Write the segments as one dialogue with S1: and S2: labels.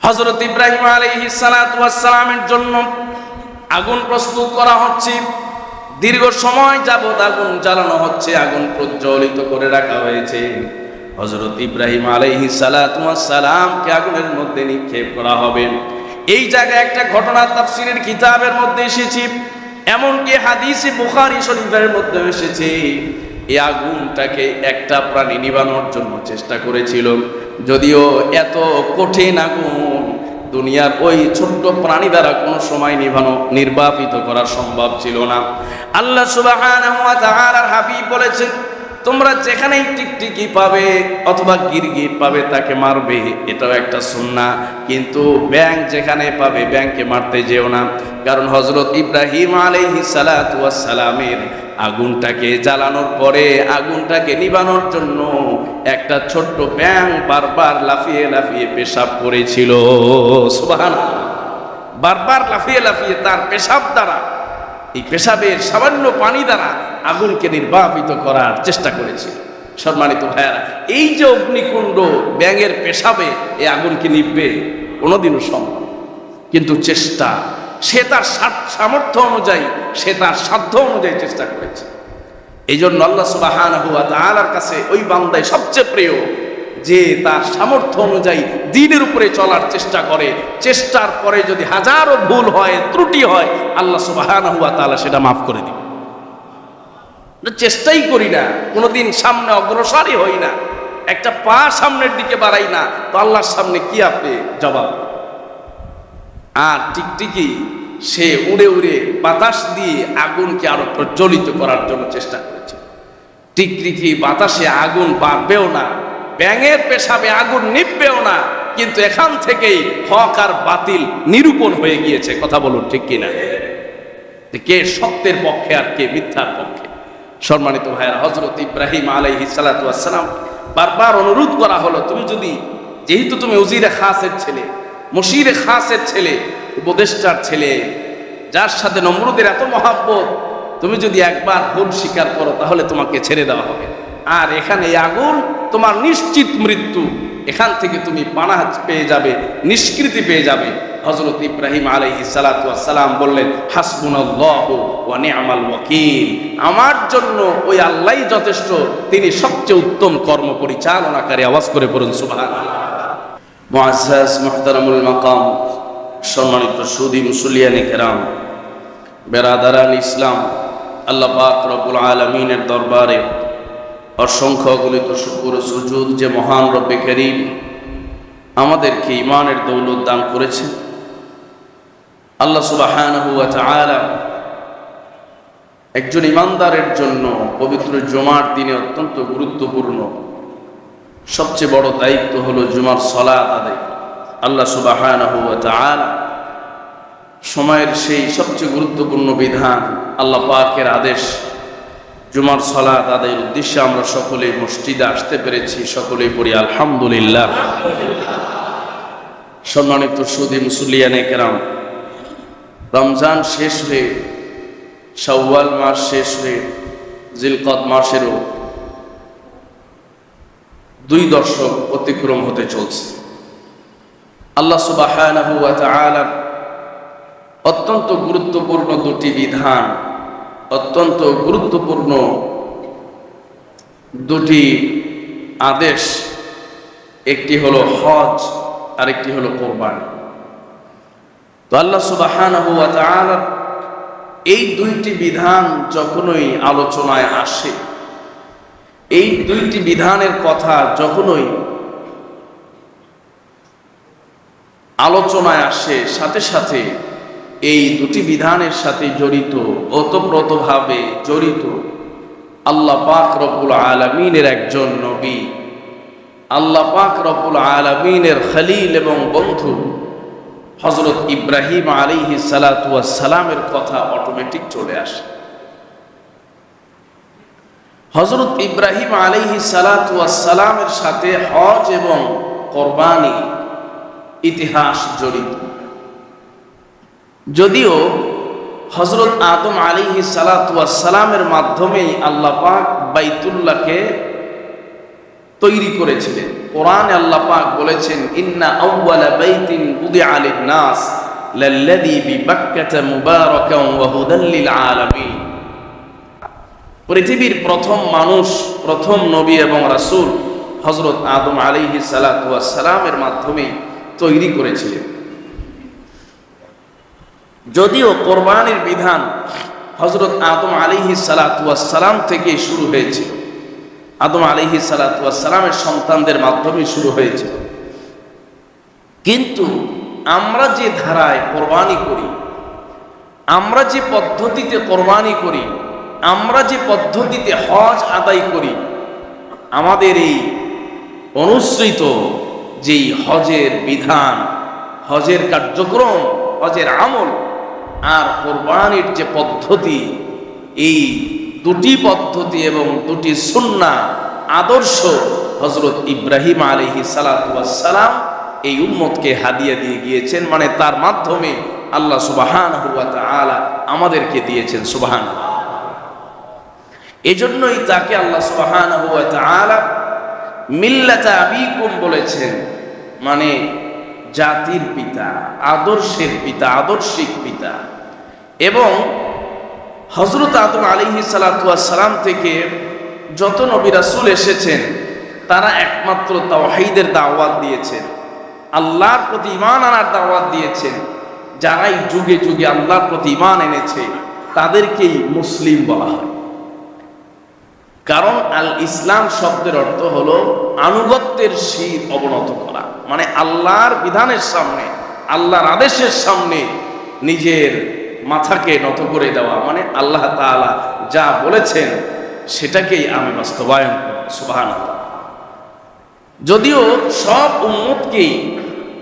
S1: হযরত ইব্রাহিম আলাইহিস সালাতু ওয়াস সালামের জন্য আগুন প্রস্তুত করা হচ্ছে। দীর্ঘ সময় যাবত আগুন জ্বালানো হচ্ছে, আগুন প্রজ্বলিত করে রাখা হয়েছে। হযরত ইব্রাহিম আলাইহিস সালাতু ওয়াস সালামকে আগুনের মধ্যে নিক্ষেপ করা হবে। এই জায়গায় একটা ঘটনা তাফসীরের কিতাবের মধ্যে এসেছে, এমনকি হাদিসে বুখারী শরীফের মধ্যে এসেছে। এই আগুনটাকে একটা প্রাণী নিভানোর জন্য চেষ্টা করেছিল, যদিও এত কঠিন আগুন দুনিয়ার ওই ছোট্ট প্রাণী দ্বারা কোনো সময় নির্বাপিত করা সম্ভব ছিল না। আল্লাহ সুবহানাহু ওয়া তাআলার হাবিব বলেছেন, তোমরা যেখানেই টিকটিকি পাবে অথবা গিরগিট পাবে তাকে মারবে, এটাও একটা সুন্নাহ। কিন্তু ব্যাঙ যেখানে পাবে ব্যাঙকে মারতে যেও না, কারণ হযরত ইব্রাহিম আলাইহিস সালাতু ওয়াস সালামের আগুনটাকে জ্বালানোর পরে আগুনটাকে নিভানোর জন্য একটা ছোট্ট ব্যাঙ বারবার লাফিয়ে লাফিয়ে পেশাব করেছিল। সুবহানাল্লাহ, বারবার লাফিয়ে লাফিয়ে তার পেশাব দ্বারা, এই পেশাবের সামান্য পানি দ্বারা আগুনকে নির্বাপিত করার চেষ্টা করেছিল। সম্মানিত ভাইয়ারা, এই যে অগ্নিকুণ্ড, ব্যাঙের পেশাবে এই আগুনকে নিভবে কোনোদিনও সম্ভব, কিন্তু চেষ্টা, সে তার সামর্থ্য অনুযায়ী, সে তার সাধ্য অনুযায়ী চেষ্টা করেছে। এই জন্য আল্লাহ সুবহানাহু ওয়া তাআলার কাছে ওই বান্দাই সবচেয়ে প্রিয় যে তার সামর্থ্য অনুযায়ী দ্বীনের উপরে চলার চেষ্টা করে। চেষ্টার পরে যদি হাজারো ভুল হয়, ত্রুটি হয়, আল্লাহ সুবহানাহু ওয়া তাআলা সেটা মাফ করে দিবেন। চেষ্টাই করি না, কোনোদিন সামনে অগ্রসরই হই না, একটা পা সামনের দিকে বাড়াই না, তো আল্লাহর সামনে কি আপনি জবাব? আর টিকটিকি সে উড়ে উড়ে বাতাস দিয়ে আগুনকে আরো প্রজ্বলিত করার জন্য চেষ্টা করেছে। টিকটিকি বাতাসে আগুন বাড়বেও না, ব্যাঙের পেশাবে আগুন নিভবেও না, কিন্তু এখান থেকেই হক আর বাতিল নিরূপণ হয়ে গিয়েছে। কথা বলুন ঠিক কিনা? কে সত্যের পক্ষে আর কে মিথ্যার পক্ষে? সম্মানিত ভাইয়েরা, হযরত ইব্রাহিম আলাইহিস সালাতু ওয়াস সালাম বারবার অনুরোধ করা হলো, তুমি যদি, যেহেতু তুমি উজিরে খাসের ছেলে, মুশিরে খাসের ছেলে, উপদেষ্টার ছেলে, যার সাথে নমরুদের এত মহাব্বত, তুমি যদি একবার ভুল স্বীকার করো তাহলে তোমাকে ছেড়ে দেওয়া হবে। আর এখানে এই আগুন তোমার নিশ্চিত মৃত্যু, এখান থেকে তুমি পানাহ পেয়ে যাবে, নিষ্কৃতি পেয়ে যাবে। হযরত ইব্রাহিম আলাইহিস সালাতু ওয়াস সালাম বললেন, হাসবুনাল্লাহু ওয়া নি'মাল ওয়াকিল, আমার জন্য ওই আল্লাহই যথেষ্ট, তিনি সবচেয়ে উত্তম কর্ম পরিচালনাকারী। আওয়াজ করে পড়ুন সুবহানাল্লাহ। মুআজ্জাজ মুহতারামুল মাকাম, সম্মানিত সুদী মুসল্লিয়ানে কেরাম, বেরাদারান ইসলাম, আল্লাহ পাক রব্বুল আলামিনের দরবারে অসংখ্য অগণিত শুকর ও সুজুদ যে মহান রব্বে করিম আমাদেরকে ঈমানের দৌলত দান করেছেন। আল্লাহ সুবহানাহু ওয়া তাআলা একজন ঈমানদারের জন্য পবিত্র জুমার দিনে অত্যন্ত গুরুত্বপূর্ণ সবচেয়ে বড় দায়িত্ব হলো জুমার সালাত আদায়। আল্লাহ সুবহানাহু ওয়া তাআলা সময়ের সেই সবচেয়ে গুরুত্বপূর্ণ বিধান, আল্লাহ পাকের আদেশ, জুমার সালাত আদায়ের উদ্দেশ্যে আমরা সকলে মসজিদে আসতে পেরেছি। সকলেই পড়ি আলহামদুলিল্লাহ। সম্মানিত সুদী মুসল্লিয়ানে কেরাম, রমজান শেষ হয়ে, শাওয়াল মাস শেষ হয়ে, জিলকদ মাসেরও 2 দশক অতিক্রম হতে চলছে। আল্লাহ সুবহানাহু ওয়া তাআলা অত্যন্ত গুরুত্বপূর্ণ 2টি বিধান, অত্যন্ত গুরুত্বপূর্ণ 2টি আদেশ, একটি হলো হজ আর একটি হলো কোরবানি। তো আল্লাহ সুবহানাহু ওয়া তাআলা এই 2টি বিধান যখনই আলোচনায় আসে, এই 2টি বিধানের কথা যখনই আলোচনায় আসে, সাথে সাথে এই 2টি বিধানের সাথে জড়িত, ওতপ্রোতভাবে জড়িত আল্লাহ পাক রব্বুল আলামিনের একজন নবী, আল্লাহ পাক রব্বুল আলামিনের খলিল এবং বন্ধু হযরত ইব্রাহিম আলাইহিস সালাতু ওয়াস সালামের কথা অটোমেটিক চলে আসে। হযরত ইব্রাহিম আলাইহিস সালাতু ওয়াস সালামের সাথে হজ এবং কোরবানি ইতিহাস জড়িত। যদিও হযরত আদম আলাইহিস সালাতু ওয়াস সালামের মাধ্যমেই আল্লাহ পাক বাইতুল্লাহকে তৈরি করেছিলেন। কোরআনে আল্লাহ পাক বলেছেন, ইন্না আউওয়ালা বাইতিন উদিআ লিন-নাস লাল্লাযী বিবাক্কাতা মুবারাকান ওয়া হুদাল লিল আলামিন। পৃথিবীর প্রথম মানুষ, প্রথম নবী এবং রাসূল হযরত আদম আলাইহিস সালাতু ওয়াস সালামের মাধ্যমে তৈরি করেছিলেন। যদিও কোরবানির বিধান হযরত আদম আলাইহিস সালাতু ওয়াস সালাম থেকে শুরু হয়েছিল, আদম আলাইহিস সালাতু ওয়াস সালামের সন্তানদের মাধ্যমে শুরু হয়েছিল, কিন্তু আমরা যে ধারায় কোরবানি করি, আমরা যে পদ্ধতিতে কোরবানি করি, আমরা যে পদ্ধতিতে হজ আদায় করি, আমাদের এই অনুসৃত যেই হজের বিধান, হজের কার্যক্রম, হজের আমল আর কোরবানির যে পদ্ধতি, এই দুটি পদ্ধতি এবং দুটি সুন্নাহ আদর্শ হযরত ইব্রাহিম আলাইহিস সালাতু ওয়াস সালাম এই উম্মতকে হাদিয়া দিয়ে গিয়েছেন, মানে তার মাধ্যমে আল্লাহ সুবহানাহু ওয়া তাআলা আমাদেরকে দিয়েছেন। সুবহানাল্লাহ। এজন্যই তাকে আল্লাহ সুবহানাহু ওয়া তাআলা মিল্লাতা আবিকুম বলেছেন, মানে জাতির পিতা, আদর্শের পিতা, আদর্শিক পিতা। এবং হযরত আদম আলাইহিস সালাতু ওয়াস সালাম থেকে যত নবী রাসূল এসেছেন, তারা একমাত্র তাওহীদের দাওয়াত দিয়েছেন, আল্লাহর প্রতি ঈমান আনার দাওয়াত দিয়েছেন। যারাই যুগে যুগে আল্লাহর প্রতি ঈমান এনেছে তাদেরকেই মুসলিম বলা হয়। কারণ আল ইসলাম শব্দের অর্থ হলো আনুগত্যের শির অবনত করা, মানে আল্লাহর বিধানের সামনে, আল্লাহর আদেশের সামনে নিজের মাথাকে নত করে দেওয়া, মানে আল্লাহ তাআলা যা বলেছেন সেটাকেই আমি বাস্তবায়ন করব। সুবহানাল্লাহ। যদিও সব উম্মতকেই,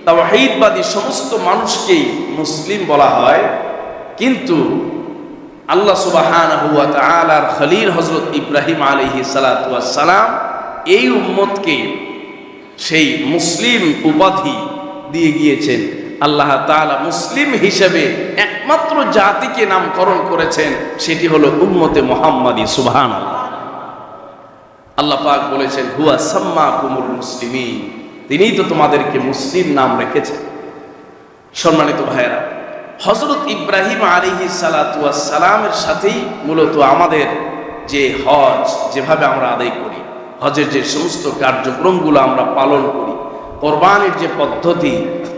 S1: তাওহীদবাদী সমস্ত মানুষকেই মুসলিম বলা হয়, কিন্তু আল্লাহ সুবহানাহু ওয়া তাআলার খলিল হযরত ইব্রাহিম আলাইহিস সালাতু ওয়াস সালাম এই উম্মতকে সেই মুসলিম উপাধি দিয়ে গিয়েছেন। আল্লাহ তাআলা মুসলিম হিসেবে একমাত্র জাতিকে নামকরণ করেছেন, সেটি হলো উম্মতে মুহাম্মাদী। সুবহানাল্লাহ। আল্লাহ পাক বলেছেন, হুয়া সাম্মাকুমুল মুসলিমিন, তিনিই তো তোমাদেরকে মুসলিম নাম রেখেছেন। সম্মানিত ভাইয়েরা, হযরত ইব্রাহিম আলাইহিস সালাতু ওয়াস সালামের সাথেই মূলত আমাদের যে হজ, যেভাবে আমরা আদায় করি, হজের যে সমস্ত কার্যক্রমগুলো আমরা পালন করি, কোরবানির যে পদ্ধতি,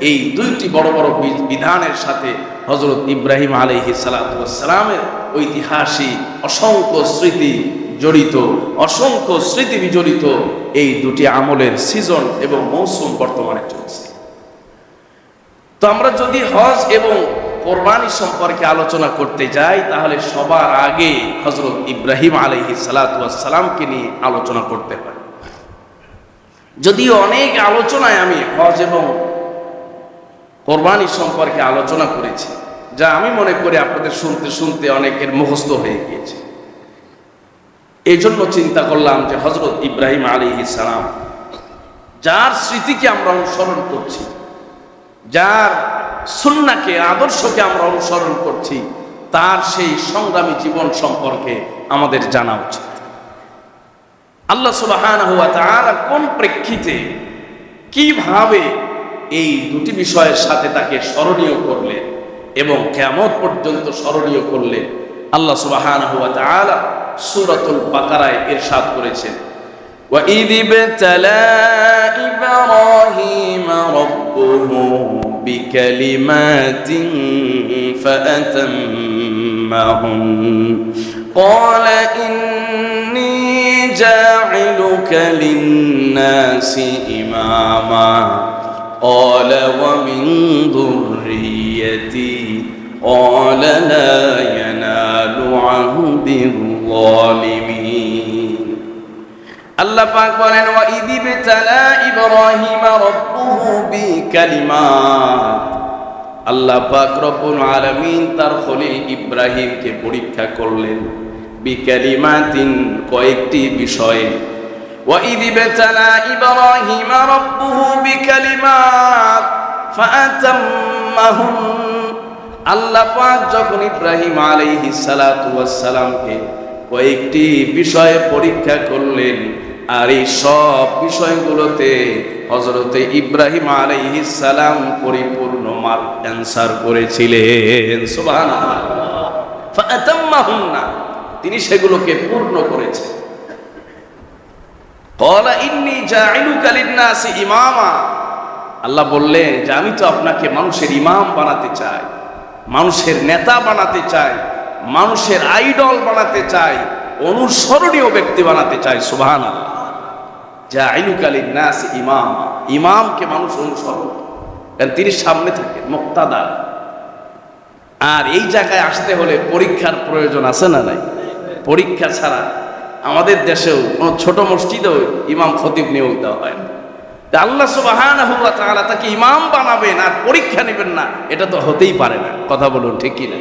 S1: এই দুইটি বড় বড় বিধানের সাথে হযরত ইব্রাহিম আলাইহিস সালাতু ওয়াস সালামের ঐতিহাসিক অসংখ্য স্মৃতি জড়িত, অসংখ্য স্মৃতি বিজড়িত এই দুটি আমলের সিজন এবং মৌসুম বর্তমানে চলছে। তো আমরা যদি হজ এবং কোরবানি সম্পর্কে আলোচনা করতে যাই, তাহলে সবার আগে হযরত ইব্রাহিম আলাইহিস সালাতু ওয়াস সালামকে নিয়ে আলোচনা করতে হয়। যদিও অনেক আলোচনায় আমি হজ এবং কোরবানি সম্পর্কে আলোচনা করেছি, যা আমি মনে করি আপনাদের শুনতে শুনতে অনেকের মুখস্থ হয়ে গিয়েছে। এই জন্য চিন্তা করলাম যে হযরত ইব্রাহিম আলাইহিস সালাম, যার স্মৃতিকে আমরা অনুসরণ করছি, যার সুন্নাহকে, আদর্শকে আমরা অনুসরণ করছি, তার সেই সংগ্রামী জীবন সম্পর্কে আমাদের জানা উচিত। আল্লাহ সুবহানাহু ওয়া তাআলা কোন প্রেক্ষিতে, কিভাবে এই দুটি বিষয়ের সাথে তাকে স্মরণীয় করলেন এবং কিয়ামত পর্যন্ত স্মরণীয় করলেন, আল্লাহ সুবহানাহু ওয়া তাআলা সূরাতুল বাকারায় ইরশাদ করেছেন, ওয়া ইয ইবতালা ইব্রাহিমা রাব্বুহু বিকালিমাতিন ফাআতাম্মাহুন ক্বালা ইন্নী জা'iলুকা লিন-নাসি ইমামা ক্বালা ওয়া মিন যুররিয়্যতি ক্বালা লা ইয়ানালু আহদির যালিমিন। আল্লাহ পাক বলেন, ওয়া ইয ইবতালা ইব্রাহিমা রাব্বুহু বিকালিমাত, আল্লাহ পাক রব্বুল আলামিন তার খলিল ইব্রাহিমকে পরীক্ষা করলেন, বিকালিমাতিন, কয়েকটি বিষয়ে। ওয়া ইয ইবতালা ইব্রাহিমা রাব্বুহু বিকালিমাত ফাআতাম্মাহুন, আল্লাহ পাক যখন ইব্রাহিম আলাইহিস সালাতু ওয়াস সালামকে কয়েকটি বিষয়ে পরীক্ষা করলেন, আর এই সব বিষয়গুলোতে হযরতে ইব্রাহিম আলাইহিস সালাম পরিপূর্ণ অ্যানসার করেছিলেন। সুবহানাল্লাহ। ফাআতাম্মাহুন্না, তিনি সেগুলোকে পূর্ণ করেছেন। ক্বালা ইন্নী জাইলুকা লিন-নাসি ইমামা, আল্লাহ বললেন যে আমি তো আপনাকে মানুষের ইমাম বানাতে চাই, মানুষের নেতা বানাতে চাই, মানুষের আইডল বানাতে চাই, অনুসরণীয় ব্যক্তি বানাতে চাই। সুবহানাল্লাহ। জাইলুকা লিন-নাসি ইমামা, ইমামকে মানুষ অনুসরণ করে, কারণ তিনি সামনে থাকেন, মুক্তাদা। আর এই জায়গায় আসতে হলে পরীক্ষার প্রয়োজন আছে না নাই? পরীক্ষা ছাড়া আমাদের দেশেও কোনো ছোট মসজিদেও ইমাম খতিব নিয়োগ দেওয়া হয় না। আল্লাহ সুবহানাহু ওয়া তাআলা তাকে ইমাম বানাবেন আর পরীক্ষা নেবেন না, এটা তো হতেই পারে না। কথা বলুন ঠিক কি না?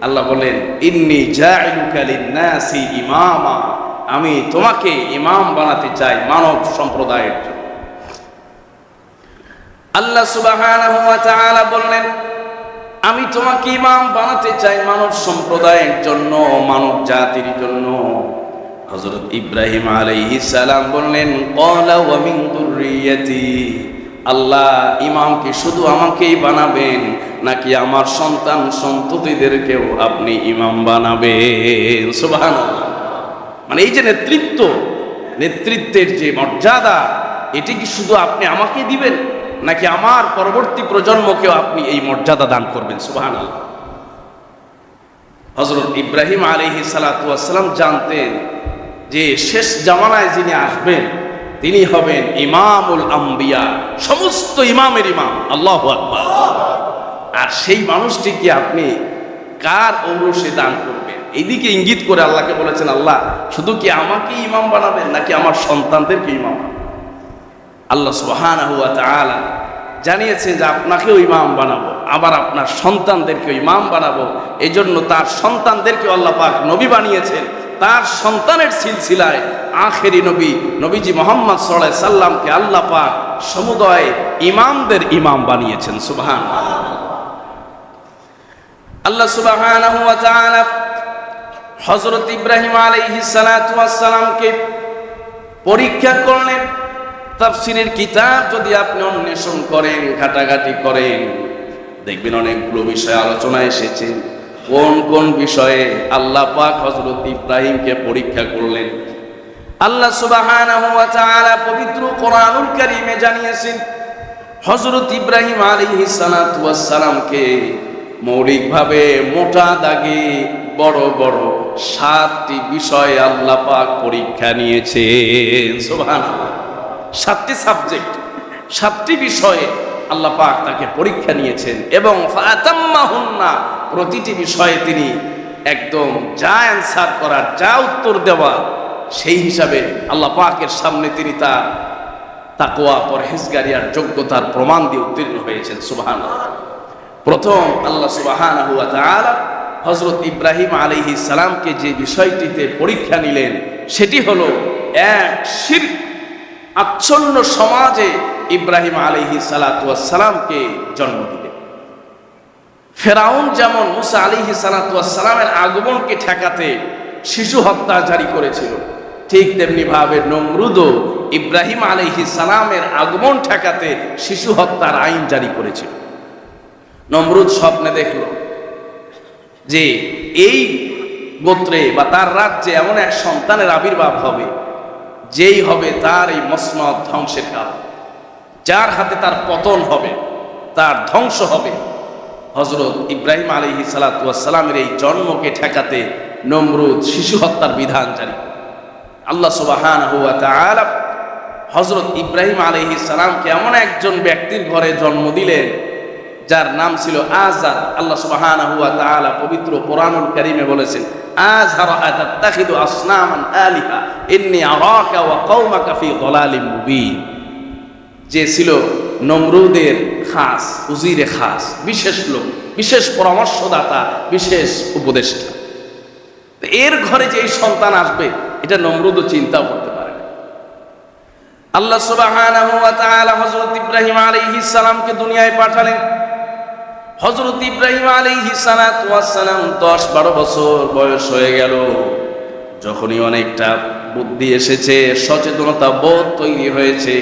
S1: আল্লাহ বলেন ইন্নী জাইলুকা লিন-নাসি ইমামা, আমি তোমাকে ইমাম বানাতে চাই মানব সম্প্রদায়ের জন্য। আল্লাহ সুবহানাহু ওয়া তাআলা বললেন আমি তোমাকে ইমাম বানাতে চাই মানব সম্প্রদায়ের জন্য, মানব জাতির জন্য। হযরত ইব্রাহিম আলাইহিস সালাম বললেন ক্বালা ওয়া মিন যুররিয়াতি, আল্লাহ ইমাম কি শুধু আমাকেই বানাবেন নাকি আমার সন্তান সন্ততিদেরকেও আপনি ইমাম বানাবেন? সুবহানাল্লাহ। মানে এই যে নেতৃত্ব, নেতৃত্বের যে মর্যাদা, এটি কি শুধু আপনি আমাকে দিবেন নাকি আমার পরবর্তী প্রজন্মকেও আপনি এই মর্যাদা দান করবেন? সুবহানাল্লাহ। হযরত ইব্রাহিম আলাইহিস সালাতু ওয়াস সালাম জানতেন যে শেষ জামানায় যিনি আসবেন তিনি হবেন ইমামুল আম্বিয়া, সমস্ত ইমামের ইমাম। আল্লাহু আকবার। আর সেই মানুষটিকে আপনি কার ঔরসে দান করবেন, এইদিকে ইঙ্গিত করে আল্লাহকে বলেছেন আল্লাহ শুধু কি আমাকে ইমাম বানাবেন নাকি আমার সন্তানদেরকে ইমাম? আল্লাহ সুবহানাহু ওয়া তাআলা জানিয়েছেন যে আপনাকেও ইমাম বানাবো, আবার আপনার সন্তানদেরকেও ইমাম বানাবো। এই জন্য তার সন্তানদেরকেও আল্লাহ পাক নবী বানিয়েছেন। তার সন্তানের সিলসিলায় আখেরি নবী নবীজি মুহাম্মদ সাল্লাল্লাহু আলাইহি সাল্লামকে আল্লাহ পাক সমুদয় ইমামদের ইমাম বানিয়েছেন। সুবহানাল্লাহ। আল্লাহ সুবহানাহু ওয়া তাআলা হযরত ইব্রাহিম আলাইহিস সালাতু ওয়াস সালামকে পরীক্ষা করলেন। তাফসীরের কিতাব যদি আপনি অন্বেষণ করেন, ঘাটাঘাটি করেন, দেখবেন অনেকগুলো বিষয় আলোচনা এসেছে। কোন কোন বিষয়ে আল্লাহ পাক হযরত ইব্রাহিমকে পরীক্ষা করলেন আল্লাহ সুবহানাহু ওয়া তাআলা পবিত্র কোরআনুল কারীমে জানিয়েছেন। হযরত ইব্রাহিম আলাইহিস সালাতু ওয়াস সালামকে মৌলিকভাবে মোটা দাগে বড় বড় 7টি বিষয়ে আল্লাহ পাক পরীক্ষা নিয়েছেন। সুবহানাল্লাহ। 7টি সাবজেক্ট, 7টি বিষয়ে আল্লাহ পাক তাকে পরীক্ষা নিয়েছেন এবং ফাতাম্মাহুন্না, প্রতিটি বিষয়ে তিনি একদম যা অ্যান্সার করার, যা উত্তর দেওয়া, সেই হিসাবে আল্লাহ পাকের সামনে তিনি তার তাকওয়া, পরহেজগারি আর যোগ্যতার প্রমাণ দিয়ে উত্তীর্ণ হয়েছেন। সুবহানাল্লাহ। প্রথম আল্লাহ সুবহানাহু ওয়া তাআলা হযরত ইব্রাহিম আলাইহিস সালামকে যে বিষয়টিতে পরীক্ষা নিলেন সেটি হলো এক শিরক আচ্ছন্ন সমাজে ইব্রাহিম আলাইহিস সালাতু ওয়াস সালামকে জন্ম দিলেন। ফেরাউন যেমন মুসা আলাইহিস সালাতু ওয়াস সালামের আগমনকে ঠেকাতে শিশু হত্যা জারি করেছিল, ঠিক তেমনি ভাবে নমরুদও ইব্রাহিম আলাইহিস সালামের আগমন ঠেকাতে শিশু হত্যার আইন জারি করেছিল। নমরুদ স্বপ্নে দেখল যে এই গোত্রে বা তার রাজ্যে এমন এক সন্তানের আবির্ভাব হবে যেই হবে তার এই মসনদ ধ্বংসের কারণ, যার হাতে তার পতন হবে, তার ধ্বংস হবে। হযরত ইব্রাহিম আলাইহিস সালাতু ওয়াস সালামের এই জন্মকে ঠেকাতে নমরুদ শিশু হত্যার বিধান জারি করে। আল্লাহ সুবহানাহু ওয়া তাআলা হযরত ইব্রাহিম আলাইহিস সালামকে এমন একজন ব্যক্তির ঘরে জন্ম দিলেন যার নাম ছিল আযার। আল্লাহ সুবহানাহু ওয়া তাআলা পবিত্র কোরআনুল কারীমে বলেছেন আযর আতাত্তাখিযু আসনামান আলিহা ইন্নী আরাকা ওয়া কওমাকা ফি যালালিম মুবিন, যে ছিল নমরুদের খাস উজিরে খাস, বিশেষ লোক, বিশেষ পরামর্শদাতা, বিশেষ উপদেষ্টা। এর ঘরে যে এই সন্তান আসবে এটা নমরুদও চিন্তাও করতে পারে না। আল্লাহ সুবহানাহু ওয়া তাআলা হযরত ইব্রাহিম আলাইহিস সালামকে দুনিয়ায় পাঠালেন। হযরত ইব্রাহিম আলাইহিস সালাতু ওয়াস সালাম 10-12 বছর বয়স হয়ে গেল। যখনই অনেকটা বুদ্ধি এসেছে, সচেতনতা বোধ তৈরি হয়েছে।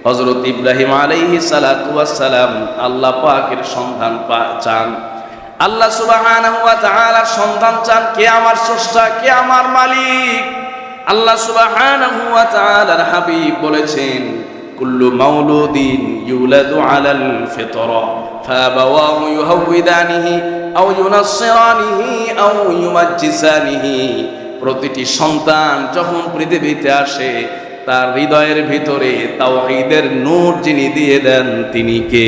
S1: হযরত ইব্রাহিম আলাইহিস সালাতু ওয়াস সালাম আল্লাহ পাকের সন্ধান চান, আল্লাহ সুবহানাহু ওয়া তাআলার সন্ধান চান। কে আমার স্রষ্টা, কে আমার মালিক? আল্লাহ সুবহানাহু ওয়া তাআলার হাবিব বলেছেন, কুল্লু মাউলুদিন ইউলাদু আলাল ফিতরা ফাবাওয়াহু ইউহাউইদানিহি আও ইউনাসসিরানিহি আও ইউমাজ্জিসানিহি। প্রতিটি সন্তান যখন পৃথিবীতে আসে তার হৃদয়ের ভিতরে তাওহীদের নূর যিনি দিয়ে দেন তিনি কে?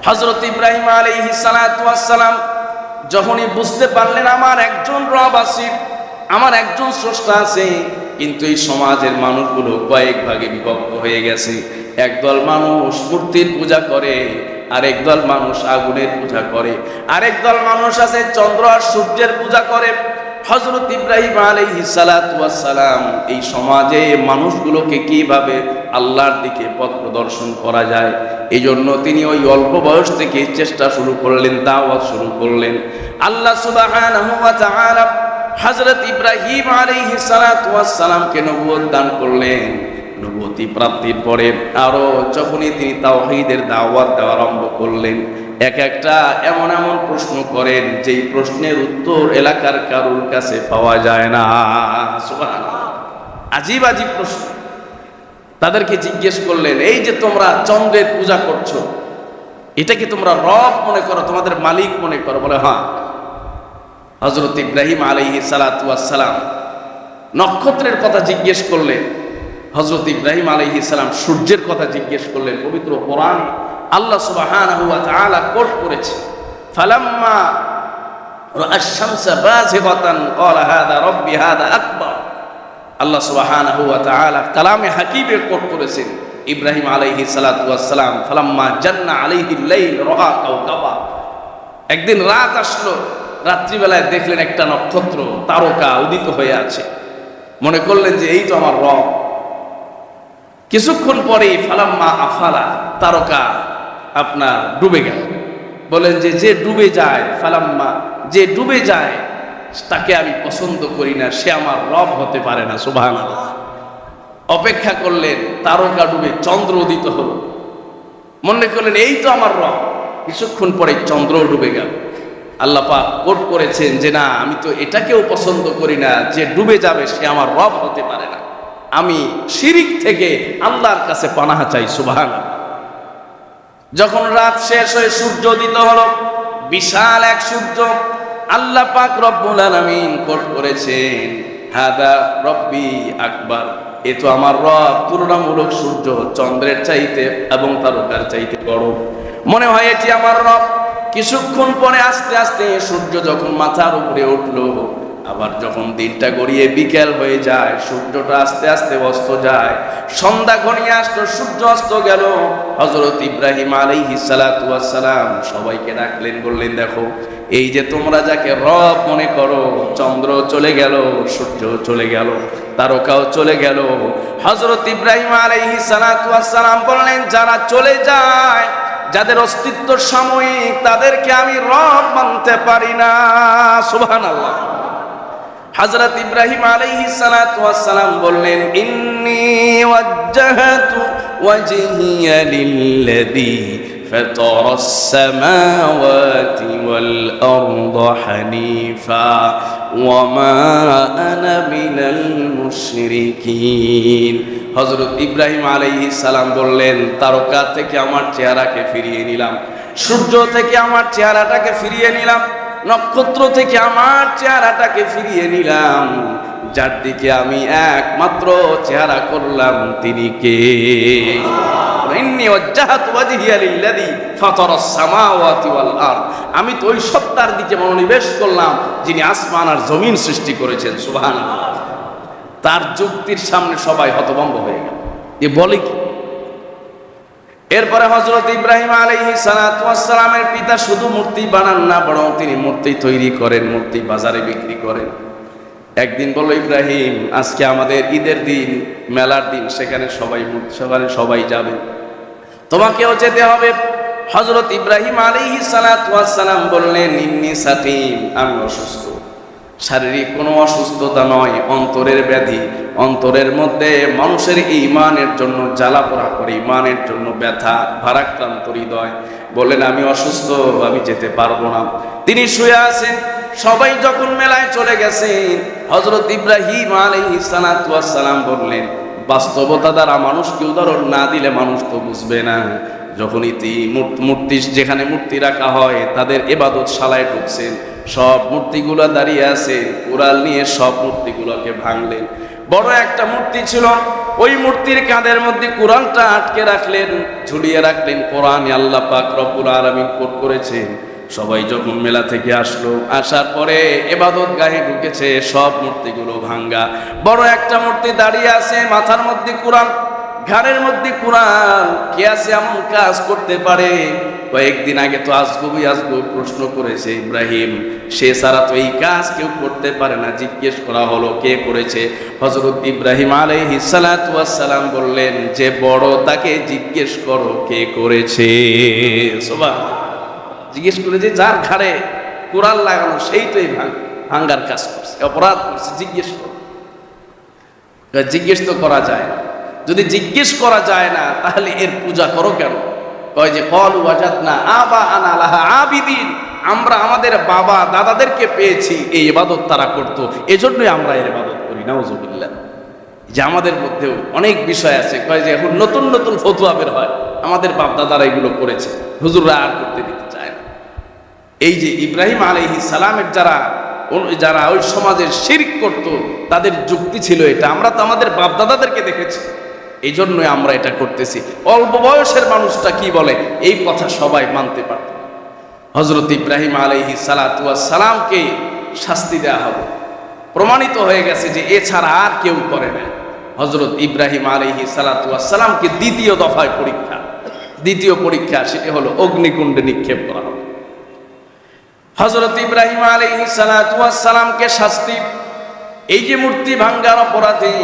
S1: হযরত ইব্রাহিম আলাইহিস সালাতু ওয়াস সালাম যখনই বুঝতে পারলেন আমার একজন রব আছে, আমার একজন স্রষ্টা আছে, কিন্তু এই সমাজের মানুষগুলো কয়েক ভাগে বিভক্ত হয়ে গেছে। একদল মানুষ মূর্তির পূজা করে, আরেক দল মানুষ আগুনের পূজা করে, আরেক দল মানুষ আছে চন্দ্র আর সূর্যের পূজা করে। হযরত ইব্রাহিম আলাইহিস সালাতু ওয়াস সালাম এই সমাজে মানুষগুলোকে কিভাবে আল্লাহর দিকে পথ প্রদর্শন করা যায়, এই জন্য তিনি ওই অল্প বয়স থেকে চেষ্টা শুরু করলেন, দাওয়াত শুরু করলেন। আল্লাহ সুবহানাহু ওয়া তাআলা হযরত ইব্রাহিম আলাইহিস সালাতু ওয়াস সালামকে নবুয়ত দান করলেন। নবুয়তি প্রাপ্তির পরে আরো যখনই তিনি তাওহীদের দাওয়াত দেওয়া আরম্ভ করলেন, একটা এমন এমন প্রশ্ন করেন যেই প্রশ্নের উত্তর এলাকার কারোর কাছে পাওয়া যায় না। সুবহানাল্লাহ, আজীব আজীব প্রশ্ন। তাদেরকে জিজ্ঞেস করলেন, এই যে তোমরা চন্দ্রের পূজা করছো, এটা কি তোমরা রব মনে করো, তোমাদের মালিক মনে করো? বলে হ্যাঁ। হযরত ইব্রাহিম আলাইহিস সালাতু ওয়াস সালাম নক্ষত্রের কথা জিজ্ঞেস করলেন, হযরত ইব্রাহিম আলাইহিস সালাম সূর্যের কথা জিজ্ঞেস করলেন। পবিত্র কোরআন আল্লাহ সুবহানাহু ওয়া তাআলা কোট করেছে, ফালাম্মা রাআশ শামসা বাযিগাতান ক্বালা হাযা রাব্বি হাযা আকবার। আল্লাহ সুবহানাহু ওয়া তাআলা কালামে হাকিমে কোট করেছেন ইব্রাহিম আলাইহিস সালাতু ওয়াস সালাম ফালাম্মা জান্না আলাইহিল লাইল রাআ কাওকাবা। একদিন রাত আসলো, রাত্রিবেলায় দেখলেন একটা নক্ষত্র তারকা উদিত হয়ে আছে, মনে করলেন যে এই তো আমার রব। কিছুক্ষণ পরেই ফালাম্মা আফালা, তারকা আপনার ডুবে গেল। বলেন যে যে ডুবে যায়, ফালাম্মা যে ডুবে যায় তাকে আমি পছন্দ করি না, সে আমার রব হতে পারে না। সুবহানাল্লাহ। অপেক্ষা করলেন, তারকা ডুবে চন্দ্র উদিত হলো, মনে করলেন এই তো আমার রব। কিছুক্ষণ পরে চন্দ্র ডুবে গেল। আল্লাহ পাক কোট করেছেন যে না, আমি তো এটাকেও পছন্দ করি না, যে ডুবে যাবে সে আমার রব হতে পারে না। আমি শিরিক থেকে আল্লাহর কাছে পানাহা চাই। সুবহানাল্লাহ। যখন রাত শেষ হয়ে সূর্য উদিত হলো, বিশাল এক সূর্য, আল্লাহ পাক রব্বুল আলামিন কোট করেছেন হাদা রব্বি আকবার, এ তো আমার রব, তুলনামূলক সূর্য চন্দ্রের চাইতে এবং তারকার চাইতে বড়। মনে হয় এটি আমার রব। কিছুক্ষণ পরে আস্তে আস্তে সূর্য যখন মাথার উপরে উঠলো, আবার যখন দিনটা গড়িয়ে বিকেল হয়ে যায়, সূর্যটা আস্তে আস্তে অস্ত যায়, সন্ধ্যা ঘনিয়ে আসলো, সূর্য অস্ত গেল। হযরত ইব্রাহিম আলাইহিস সালাতু ওয়াস সালাম সবাইকে ডাকলেন, বললেন দেখো, এই যে তোমরা যাকে রব মনে করো, চন্দ্র চলে গেল, সূর্য চলে গেল, তারকাও চলে গেল। হযরত ইব্রাহিম আলাইহিস সালাতু ওয়াস সালাম বললেন, যারা চলে যায়, যাদের অস্তিত্ব সাময়িক, তাদেরকে আমি রব মানতে পারি না। সুবহানাল্লাহ। হযরত ইব্রাহিম আলাইহিস সালাতু ওয়াস সালাম বললেন, ইন্নী ওয়াজ্জাহতু ওয়াজহিয়া লিল্লাযী ফাতারাস সামাওয়াতি ওয়াল আরদা হানিফা ওয়া মা আনা মিনাল মুশরিকিন। হযরত ইব্রাহিম আলাইহিস সালাম বললেন, তারকা থেকে আমার চেহারাকে ফিরিয়ে নিলাম, সূর্য থেকে আমার চেহারাটাকে ফিরিয়ে নিলাম, নক্ষত্র থেকে আমার চেহারাটাকে ফিরিয়ে নিলাম, যার দিকে আমি একমাত্র চেহারা করলাম তিনি কে? ইন্নী ওয়াজ্জাহতু ওয়াজহিয়া লিল্লাযী ফাতারাস সামাওয়াতি ওয়াল আরদ। আমি তো ওই সত্তার দিকে মনোনিবেশ করলাম যিনি আসমান আর জমিন সৃষ্টি করেছেন। সুবহানাল্লাহ। তার যুক্তির সামনে সবাই হতভম্ব হয়ে গেল, এ বলে কি? এরপরে হযরত ইব্রাহিম আলাইহিস সালাতু ওয়াস সালামের পিতা শুধু মূর্তি বানান না, বরং তিনি মূর্তি তৈরি করেন, মূর্তি বাজারে বিক্রি করেন। একদিন বলল, ইব্রাহিম আজকে আমাদের ঈদের দিন, মেলার দিন, সেখানে সবাই যাবে, তোমাকেও যেতে হবে। হযরত ইব্রাহিম আলাইহিস সালাতু ওয়াস সালাম বললেন, ইন্নী সাকিম, আমি অসুস্থ, শারীরিক কোনো অসুস্থতা নয়, অন্তরের ব্যাধি। অন্তরের মধ্যে মানুষের ঈমানের জন্য জ্বালা পোড়া করে, ঈমানের জন্য ব্যথা, ভারাক্রান্ত হৃদয়। বলেন আমি অসুস্থ, আমি যেতে পারবো না। তিনি শুয়ে আছেন। সবাই যখন মেলায় চলে গেছেন, হযরত ইব্রাহিম আলাইহিস সালাতু ওয়াস সালাম বললেন, বাস্তবতা দ্বারা মানুষকে উদাহরণ না দিলে মানুষ তো বুঝবে না। যখন মূর্তি, যেখানে মূর্তি রাখা হয় তাদের ইবাদতশালায় ঢুকছেন, সব মূর্তিগুলো দাঁড়িয়ে আছে, কুড়াল নিয়ে সব মূর্তিগুলোকে ভাঙলেন। বড় একটা মূর্তি ছিল, ওই মূর্তির কাঁধের মধ্যে কুরআনটা আটকে রাখলেন, ঝুলিয়ে রাখলেন। কোরআনে আল্লাহ পাক রব্বুল আলামিন কোট করেছেন। সবাই যখন মেলা থেকে আসলো, আসার পরে ইবাদত গাহে ঢুকেছে, সব মূর্তিগুলো ভাঙ্গা। বড় একটা মূর্তি দাঁড়িয়ে আছে, মাথার মধ্যে কুরআন, ঘাড়ের মধ্যে কুরআন। কে আছে এমন কাজ করতে পারে? কয়েকদিন আগে তো আজগবি প্রশ্ন করেছে ইব্রাহিম, সে ছাড়া তো এই কাজ কেউ করতে পারে না। জিজ্ঞেস করা হলো কে করেছে? হযরত ইব্রাহিম আলাইহিস সালাতু ওয়াস সালাম বললেন, যে বড় তাকে জিজ্ঞেস করো কে করেছে। সুবহানাল্লাহ। জিজ্ঞেস করে যে যার ঘাড়ে কুরআন লাগানো সেই তো এই ভাঙ্গার কাজ করছে, অপরাধ করছে, জিজ্ঞেস করো। জিজ্ঞেস তো করা যায় না। যদি জিজ্ঞেস করা যায় না তাহলে এর পূজা করো কেন? কয় যে ক্বালু ওয়াজাদনা আবাআনা লাহা আবিদিন, আমরা আমাদের বাবা দাদাদেরকে পেয়েছি এই ইবাদত তারা করত, এজন্যই আমরা এর ইবাদত করি। নাউজুবিল্লাহ। যে আমাদের মধ্যেও অনেক বিষয় আছে, কয় যে এখন নতুন নতুন ফতোয়া বের হয়, আমাদের বাপ দাদারা এগুলো করেছে, হুজুররা আর করতে দিতে চায় না। এই যে ইব্রাহিম আলাইহিস সালামের যারা ওই সমাজের শিরক করত, তাদের যুক্তি ছিল এটা, আমরা তো আমাদের বাপ দাদাদেরকে দেখেছি, এই জন্যই আমরা এটা করতেছি। অল্প বয়সের মানুষটা কি বলে এই কথা সবাই মানতে পারত। হযরত ইব্রাহিম আলাইহিস সালাতু ওয়াস সালামকে শাস্তি দেওয়া হবে, প্রমাণিত হয়ে গেছে যে এছাড়া আর কেউ করে না। হযরত ইব্রাহিম আলাইহিস সালাতু ওয়াস সালামকে দ্বিতীয় দফায় দ্বিতীয় পরীক্ষা সেটা হলো অগ্নিকুণ্ডে নিক্ষেপ করা হবে। হযরত ইব্রাহিম আলাইহিস সালাতু ওয়াস সালামকে শাস্তি, এই যে মূর্তি ভাঙ্গার অপরাধে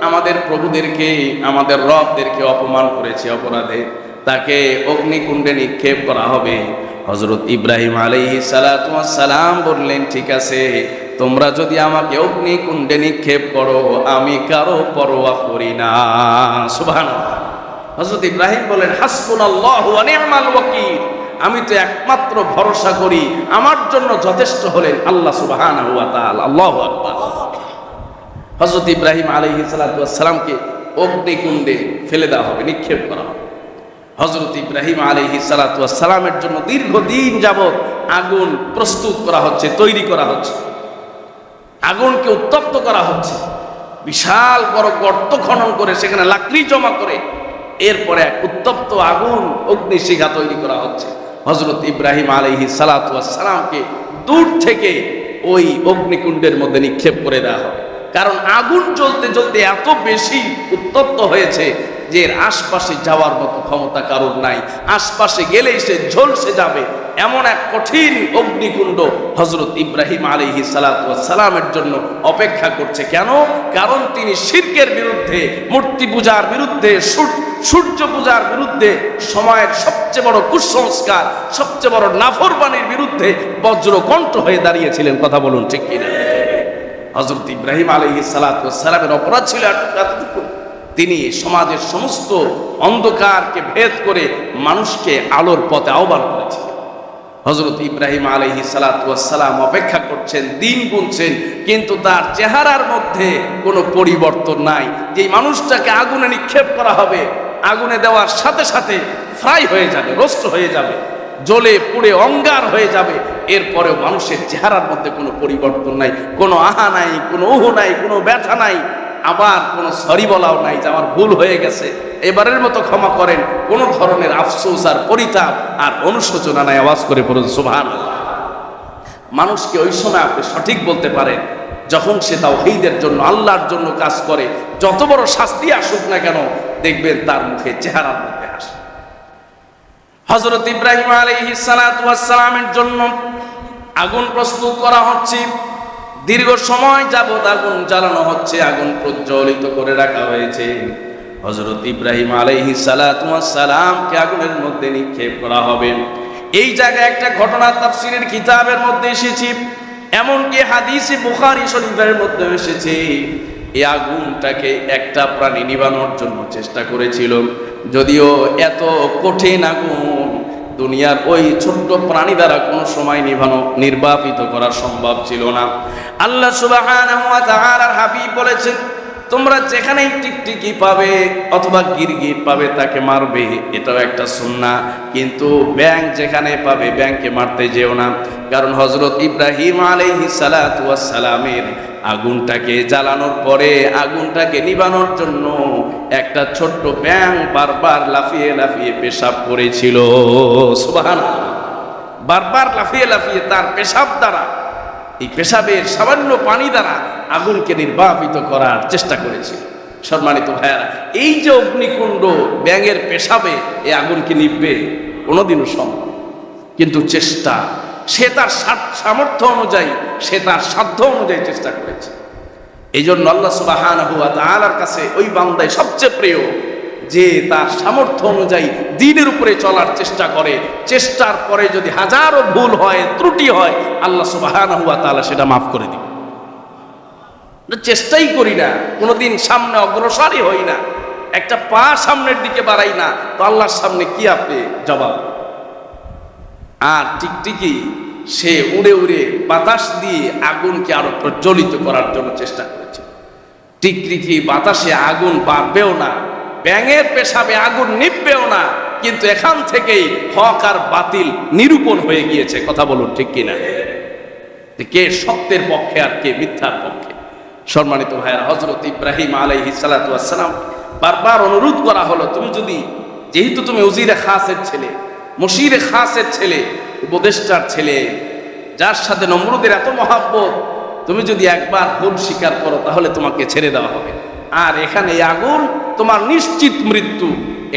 S1: আমাদের প্রভুদেরকে, আমাদের রবদেরকে অপমান করেছে, অপরাধে তাকে অগ্নিকুণ্ডে নিক্ষেপ করা হবে। হযরত ইব্রাহিম আলাইহিস সালাতু ওয়াস সালাম বললেন, ঠিক আছে, তোমরা যদি আমাকে অগ্নিকুণ্ডে নিক্ষেপ করো আমি কারো পরোয়া করি না। সুবহানাল্লাহ। হযরত ইব্রাহিম বলেন, হাসবুনাল্লাহু ওয়া নি'মাল ওয়াকিল, আমি তো একমাত্র ভরসা করি, আমার জন্য যথেষ্ট হলেন আল্লাহ সুবহানাহু ওয়া তাআলা। আল্লাহু আকবার। হযরত ইব্রাহিম আলাইহিস সালাতু ওয়াস সালামকে অগ্নিকুণ্ডে ফেলে দেওয়া হবে, নিক্ষেপ করা হবে। হযরত ইব্রাহিম আলাইহিস সালাতু ওয়াস সালামের জন্য দীর্ঘদিন যাবত আগুন প্রস্তুত করা হচ্ছে, তৈরি করা হচ্ছে, আগুনকে উত্তপ্ত করা হচ্ছে। বিশাল বড় গর্ত খনন করে সেখানে লাকড়ি জমা করে এরপরে এক উত্তপ্ত আগুন, অগ্নিশিখা তৈরি করা হচ্ছে। হযরত ইব্রাহিম আলাইহিস সালাতু ওয়াস সালামকে দূর থেকে ওই অগ্নিকুণ্ডের মধ্যে নিক্ষেপ করে দেওয়া হবে। কারণ আগুন জ্বলতে জ্বলতে এত বেশি উত্তপ্ত হয়েছে যে এর আশপাশে যাওয়ার মতো ক্ষমতা কারোর নাই, আশপাশে গেলেই সে ঝলসে যাবে, এমন এক কঠিন অগ্নিকুণ্ড হযরত ইব্রাহিম আলাইহিস সালাতু ওয়াস সালামের জন্য অপেক্ষা করছে। কেন? কারণ তিনি শিরকের বিরুদ্ধে, মূর্তি পূজার বিরুদ্ধে, সূর্য পূজার বিরুদ্ধে, সময়ের সবচেয়ে বড় কুসংস্কার, সবচেয়ে বড় নাফরমানির বিরুদ্ধে বজ্রকণ্ঠ হয়ে দাঁড়িয়েছিলেন। কথা বলুন ঠিক কিনা? হযরত ইব্রাহিম আলাইহিস সালাতু ওয়াস সালামের অপরাধ ছিল এতটুকু, তিনি সমাজের সমস্ত অন্ধকারকে ভেদ করে মানুষকে আলোর পথে আহ্বান করেছিলেন। হযরত ইব্রাহিম আলাইহিস সালাতু ওয়াস সালাম অপেক্ষা করছেন, দিন গুনছেন, কিন্তু তার চেহারার মধ্যে কোনো পরিবর্তন নাই। যে মানুষটাকে আগুনে নিক্ষেপ করা হবে, আগুনে দেওয়ার সাথে সাথে ফ্রাই হয়ে যাবে, রোস্ট হয়ে যাবে, জ্বলে পুড়ে অঙ্গার হয়ে যাবে, এরপরেও মানুষের চেহারার মধ্যে কোনো পরিবর্তন নাই, কোনো আহা নাই, কোনো ওহ নাই, কোনো ব্যথা নাই, আবার কোনো সরি বলাও নাই যে আমার ভুল হয়ে গেছে, এবারের মতো ক্ষমা করেন, কোনো ধরনের আফসোস আর পরিতাপ আর অনুশোচনা নাই। আওয়াজ করে পড়ুন সুবহানাল্লাহ। মানুষকে ওই সময় আপনি সঠিক বলতে পারেন যখন সে তাওহীদের জন্য, আল্লাহর জন্য কাজ করে। যত বড় শাস্তি আসুক না কেন, দেখবেন তার মুখে, চেহারার মধ্যে হাসি। হযরত ইব্রাহিম আলাইহিস সালাতু ওয়াস সালামের জন্য আগুন প্রস্তুত করা হচ্ছে, দীর্ঘ সময় যাবত আগুন জ্বালানো হচ্ছে, আগুন প্রজ্বলিত করে রাখা হয়েছে। হযরত ইব্রাহিম আলাইহিস সালাতু ওয়াস সালামকে আগুনের মধ্যে নিক্ষেপ করা হবে। এই জায়গায় একটা ঘটনা তাফসীরের কিতাবের মধ্যে এসেছে। এমনকি হাদিসে বুখারী শরীফের মধ্যে এসেছে এই আগুনটাকে একটা প্রাণী নিবানোর জন্য চেষ্টা করেছিল, যদিও এত কঠিন আগুন দুনিয়ার ওই ছোট্ট প্রাণী দ্বারা কোনো সময় নির্বাপিত করা সম্ভব ছিল না। আল্লাহ সুবহানাহু ওয়া তাআলার হাবিব বলেছেন, তোমরা যেখানেই টিকটিকি পাবে অথবা গিরগিট পাবে তাকে মারবে, এটাও একটা সুন্নাহ। কিন্তু ব্যাঙ যেখানে পাবে ব্যাঙকে মারতে যেও না, কারণ হযরত ইব্রাহিম আলাইহিস সালাতু ওয়াস সালামের আগুনটাকে জ্বালানোর পরে আগুনটাকে নিবানোর জন্য একটা ছোট্ট ব্যাঙ বারবার লাফিয়ে লাফিয়ে পেশাব করেছিল। সুবহানাল্লাহ, বারবার লাফিয়ে লাফিয়ে তার পেশাব দ্বারা, এই পেশাবের সামান্য পানি দ্বারা আগুনকে নির্বাপিত করার চেষ্টা করেছিল। সম্মানিত ভাইয়ারা, এই যে অগ্নিকুণ্ড, ব্যাঙের পেশাবে এই আগুনকে নিভবে কোনোদিনও সম্ভব, কিন্তু চেষ্টা, সে তার সামর্থ্য অনুযায়ী, সে তার সাধ্য অনুযায়ী চেষ্টা করেছে। এই জন্য আল্লাহ সুবহানাহু ওয়া তাআলার কাছে ওই বান্দাই সবচেয়ে প্রিয় যে তার সামর্থ্য অনুযায়ী দ্বীনের উপরে চলার চেষ্টা করে। চেষ্টার পরে যদি হাজারো ভুল হয়, ত্রুটি হয়, আল্লাহ সুবহানাহু ওয়া তাআলা সেটা মাফ করে দিবে। চেষ্টাই করি না, কোনোদিন সামনে অগ্রসরই হই না, একটা পা সামনের দিকে বাড়াই না, তো আল্লাহর সামনে কি আপনি জবাব? আর টিকটিকি সে উড়ে উড়ে বাতাস দিয়ে আগুনকে আরো প্রজ্বলিত করার জন্য চেষ্টা করেছে। টিকটিকি বাতাসে আগুন বাড়বেও না, ব্যাঙের পেশাবে আগুন নিভবেও না, কিন্তু এখান থেকেই হক আর বাতিল নিরূপণ হয়ে গিয়েছে। কথা বলুন ঠিক কিনা? কে সত্যের পক্ষে আর কে মিথ্যার পক্ষে? সম্মানিত ভাইয়েরা, হযরত ইব্রাহিম আলাইহিস সালাতু ওয়াস সালাম বারবার অনুরোধ করা হলো, তুমি যদি, যেহেতু তুমি উজিরে খাসের ছেলে, মুশিরে খাসের ছেলে, উপদেষ্টার ছেলে, যার সাথে নমরুদের এত মহাব্বত, তুমি যদি একবার ভুল স্বীকার করো তাহলে তোমাকে ছেড়ে দেওয়া হবে। আর এখানে এই আগুন তোমার নিশ্চিত মৃত্যু,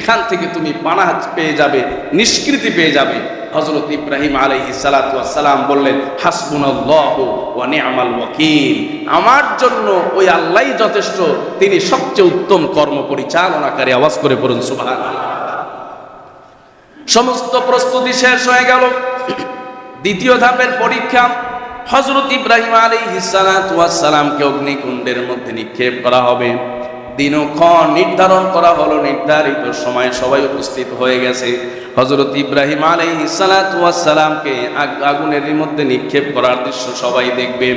S1: এখান থেকে তুমি পানাহ পেয়ে যাবে, নিষ্কৃতি পেয়ে যাবে। হযরত ইব্রাহিম আলাইহিস সালাতু ওয়াস সালাম বললেন, হাসবুনাল্লাহু ওয়া নি'মাল ওয়াকিল, আমার জন্য ওই আল্লাহই যথেষ্ট, তিনি সবচেয়ে উত্তম কর্ম পরিচালনাকারী। আওয়াজ করে পড়ুন সুবহানাল্লাহ। সমস্ত প্রস্তুতি শেষ হয়ে গেল। দ্বিতীয় ধাপের পরীক্ষা, হযরত ইব্রাহিম আলাইহিস সালাতু ওয়াস সালামকে অগ্নিকুণ্ডের মধ্যে নিক্ষেপ করা হবে। দিনক্ষণ নির্ধারণ করা হলো, নির্ধারিত সময়ে সবাই উপস্থিত হয়ে গেছে। হযরত ইব্রাহিম আলাইহিস সালাতু ওয়াস সালামকে আগুনের মধ্যে নিক্ষেপ করার দৃশ্য সবাই দেখবে।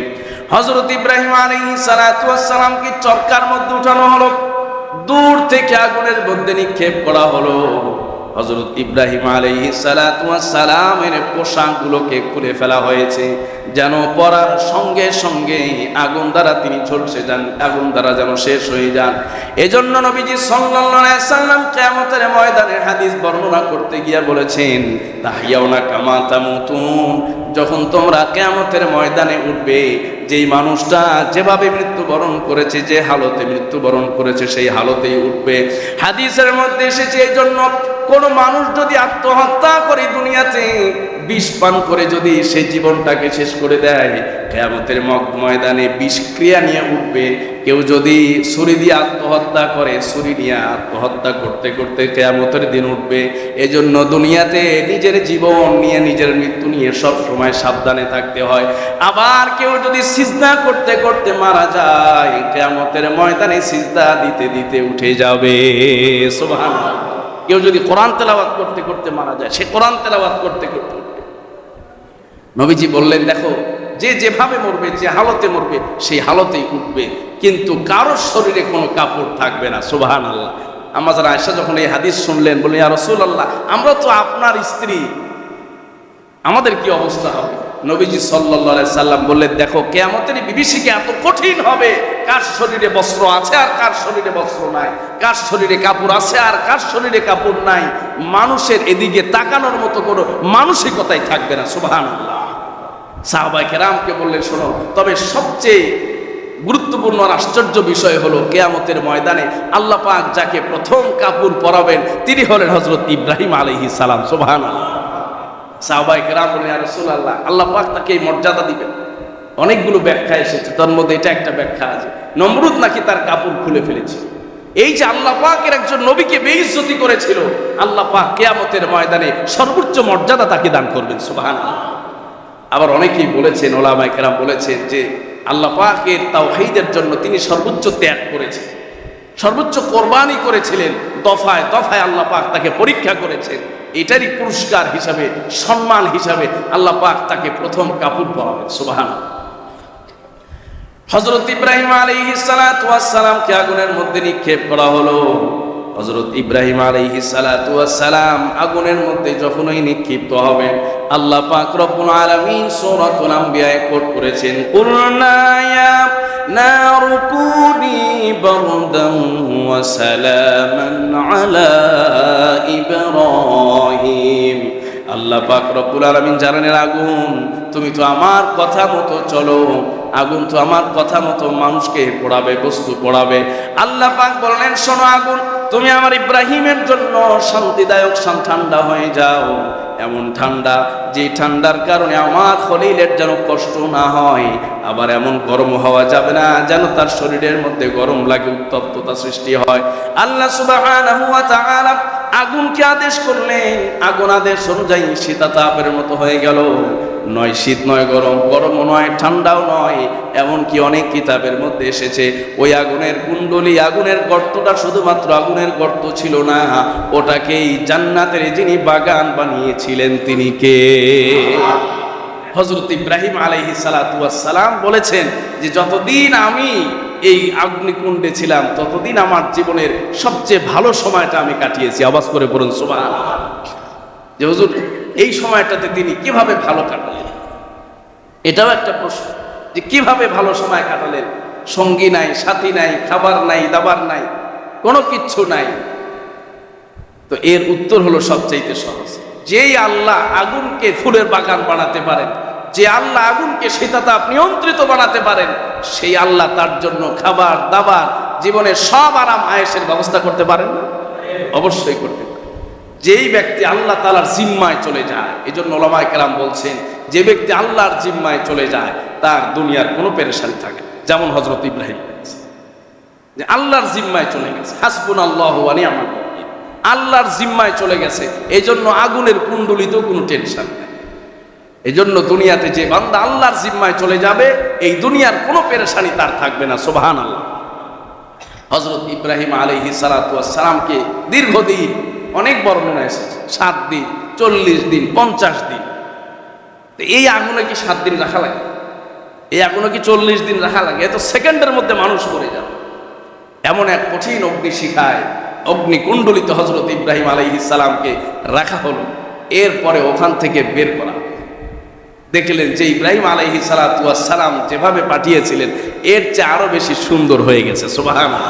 S1: হযরত ইব্রাহিম আলাইহিস সালাতু ওয়াস সালামকে চরকার মধ্যে উঠানো হলো, দূর থেকে আগুনের মধ্যে নিক্ষেপ করা হলো। হযরত ইব্রাহিম আলাইহিস সালাতু ওয়াস সালামের পোশাকগুলোকে খুলে ফেলা হয়েছে, যেন পরার সঙ্গে সঙ্গে আগুন দ্বারা তিনি ঝলসে যান, আগুন দ্বারা যেন শেষ হয়ে যান। এজন্য নবীজি সাল্লাল্লাহু আলাইহি ওয়াসাল্লাম কিয়ামতের ময়দানে হাদিস বর্ণনা করতে গিয়ে বলেছেন, তাহিয়াউনা কামা তামুতুন, যখন তোমরা কিয়ামতের ময়দানে উঠবে, যেই মানুষটা যেভাবে মৃত্যুবরণ করেছে, যে হালতে মৃত্যুবরণ করেছে, সেই হালতেই উঠবে। হাদিসের মধ্যে এসেছে, এই জন্য কোন মানুষ যদি আত্মহত্যা করে দুনিয়াতে বিষ পান করে যদি সে জীবনটাকে শেষ করে দেয়, কিয়ামতের ময়দানে বিষক্রিয়া নিয়ে উঠবে। কেউ যদি ছুরি দিয়ে আত্মহত্যা করে, ছুরি নিয়ে আত্মহত্যা করতে করতে কিয়ামতের দিন উঠবে। এজন্য দুনিয়াতে নিজের জীবন নিয়ে, নিজের মৃত্যু নিয়ে সব সময় সাবধানে থাকতে হয়। আবার কেউ যদি সিজদা করতে করতে মারা যায়, কিয়ামতের ময়দানে সিজদা দিতে দিতে উঠে যাবে। সুবহানাল্লাহ। কেউ যদি কোরআন তেলাওয়াত করতে করতে মারা যায়, সে কোরআন তেলাওয়াত করতে করতে উঠবে। নবীজি বললেন, দেখো, যে যেভাবে মরবে, যে হালতে মরবে, সেই হালতেই উঠবে, কিন্তু কারোর শরীরে কোনো কাপড় থাকবে না। সুবহানাল্লাহ। আম্মা জান আয়েশা যখন এই হাদিস শুনলেন, বললেন, ইয়া রাসূলুল্লাহ, আমরা তো আপনার স্ত্রী, আমাদের কি অবস্থা হবে? নবীজি সাল্লাল্লাহু আলাইহি সাল্লাম বললেন, দেখো, কিয়ামতের বিভীষিকা এত কঠিন হবে, কার শরীরে বস্ত্র আছে আর কার শরীরে বস্ত্র নাই, কার শরীরে কাপড় আছে আর কার শরীরে কাপড় নাই, মানুষের এদিকে তাকানোর মতো কোনো মানসিকতাই থাকবে না। সুবহানাল্লাহ। সাহাবায়ে কেরামকে বললেন, শোনো, তবে সবচেয়ে গুরুত্বপূর্ণ আর আশ্চর্য বিষয় হলো, কিয়ামতের ময়দানে আল্লাহ পাক যাকে প্রথম কাপড় পরাবেন তিনি হলেন হযরত ইব্রাহিম আলাইহিস সালাম। সুবহানাল্লাহ। সাহাবায়ে কেরাম বলেন, ইয়া রাসূলুল্লাহ, আল্লাহ পাক তাকে এই মর্যাদা দিবেন। অনেকগুলো ব্যাখ্যা এসেছে, তার মধ্যে এটা একটা ব্যাখ্যা আছে, নমরুদ নাকি তার কাপড় খুলে ফেলেছিল। এই যে আল্লাহ পাকের একজন নবীকে বেইজ্জতি করেছিল, আল্লাহ পাক কিয়ামতের ময়দানে সর্বোচ্চ মর্যাদা তাকে দান করবেন। সুবহানাল্লাহ। আবার অনেকেই বলেছেন, ওলামায়ে কেরাম বলেছেন যে আল্লাহ পাকের তাওহীদের জন্য তিনি সর্বোচ্চ ত্যাগ করেছেন, সর্বোচ্চ কোরবানি করেছিলেন, দফায় দফায় আল্লাহ পাক তাকে পরীক্ষা করেছেন। এটারই পুরস্কার হিসাবে, সম্মান হিসাবে আল্লাহ পাক তাকে প্রথম কাপড় পরাবেন। সুবহানাল্লাহ। হযরত ইব্রাহিম আলাইহিস সালাতু ওয়াস সালামকে আগুনের মধ্যে নিক্ষেপ করা হলো। হযরত ইব্রাহিম আলাইহিস সালাতু ওয়াস সালাম আগুনের মধ্যে যখনই নিক্ষিপ্ত হবেন, আল্লাহ পাক রব্বুল আলামিন সূরাতুল আম্বিয়ায় কোট করেছেন, কুলনা ইয়া নারু কুনি বারদান ওয়া সালামান আলা ইব্রাহিম। আল্লাহ পাক রব্বুল আলামিন জানেন, আগুন তুমি তো আমার কথা মতো চলো, আগুন তো আমার কথা মতো মানুষকে পোড়াবে, বস্তু পোড়াবে। আল্লাহ পাক বললেন, শোনো আগুন, তুমি আমার ইব্রাহিমের জন্য শান্তিদায়ক ঠান্ডা হয়ে যাও, এমন ঠান্ডা যে ঠান্ডার কারণে আমার খলিলের যেন কষ্ট না হয়, আবার এমন গরম হওয়া যাবে না যেন তার শরীরের মধ্যে গরম লাগে, উত্তপ্ততা সৃষ্টি হয়। আল্লাহ সুবহানাহু ওয়া তাআলা আগুনকে আদেশ করলেন, আগুন আদেশ অনুযায়ী শীতাতাপের মতো হয়ে গেল, নয় শীত নয় গরম, গরমও নয় ঠান্ডাও নয়। এমনকি অনেক কিতাবের মধ্যে এসেছে ওই আগুনের কুণ্ডলী, আগুনের গর্তটা শুধুমাত্র আগুনের গর্ত ছিল না, ওটাকেই জান্নাতের যিনি বাগান বানিয়েছিলেন তিনি কে? হযরত ইব্রাহিম আলাইহিস সালাতু ওয়াস সালাম বলেছেন যে যতদিন আমি এই অগ্নিকুণ্ডে ছিলাম ততদিন আমার জীবনের সবচেয়ে ভালো সময়টা আমি কাটিয়েছি। আওয়াজ করে বলুন সুবহানাল্লাহ। যে হুজুর এই সময়টাতে তিনি কিভাবে ভালো কাটালেন, এটাও একটা প্রশ্ন, যে কিভাবে ভালো সময় কাটালেন। সঙ্গী নাই, সাথী নাই, খাবার নাই, দাবার নাই, কোনো কিচ্ছু নাই। তো এর উত্তর হলো সবচাইতে সহজ, যেই আল্লাহ আগুনকে ফুলের বাগান বানাতে পারেন, যে আল্লাহ আগুনকে শীতাতাপ নিয়ন্ত্রিত বানাতে পারেন, সেই আল্লাহ তার জন্য খাবার দাবার, জীবনের সব আরাম আয়েশের ব্যবস্থা করতে পারেন না? অবশ্যই করতে পারেন। যেই ব্যক্তি আল্লাহ তাআলার জিম্মায় চলে যায়, এজন্য ওলামায়ে কেরাম বলছেন, যে ব্যক্তি আল্লাহর জিম্মায় চলে যায় তার দুনিয়ার কোনো পেরেশানি থাকে না। যেমন হযরত ইব্রাহিম যে আল্লাহর জিম্মায় চলে গেছে, হাসবুনাল্লাহু ওয়া নি'মাল ওয়াকিল, আল্লাহর জিম্মায় চলে গেছে, এজন্য আগুনের কুণ্ডলিতেও কোনো টেনশন নেই। এজন্য দুনিয়াতে যে বান্দা আল্লাহর জিম্মায় চলে যাবে, এই দুনিয়ার কোনো পেরেশানি তার থাকবে না। সুবহানাল্লাহ। হযরত ইব্রাহিম আলাইহিস সালাতু ওয়াস সালামকে দীর্ঘদিন, অনেক বর্ণনা এসেছে, 7 দিন, 40 দিন, 50 দিন। তো এই আগুনে কি 7 দিন রাখা লাগে? এই আগুনে কি 40 দিন রাখা লাগে? এত সেকেন্ডের মধ্যে মানুষ মরে যাবে। এমন এক কঠিন অগ্নিশিখায়, অগ্নিকুণ্ডলিত হযরত ইব্রাহিম আলাইহিস সালামকে রাখা হলো। এরপরে ওখান থেকে বের করা, দেখলেন যে ইব্রাহিম আলাইহিস সালাতু ওয়াস সালাম যেভাবে পাঠিয়েছিলেন এর চেয়ে আরো বেশি সুন্দর হয়ে গেছে। সুবহানাল্লাহ।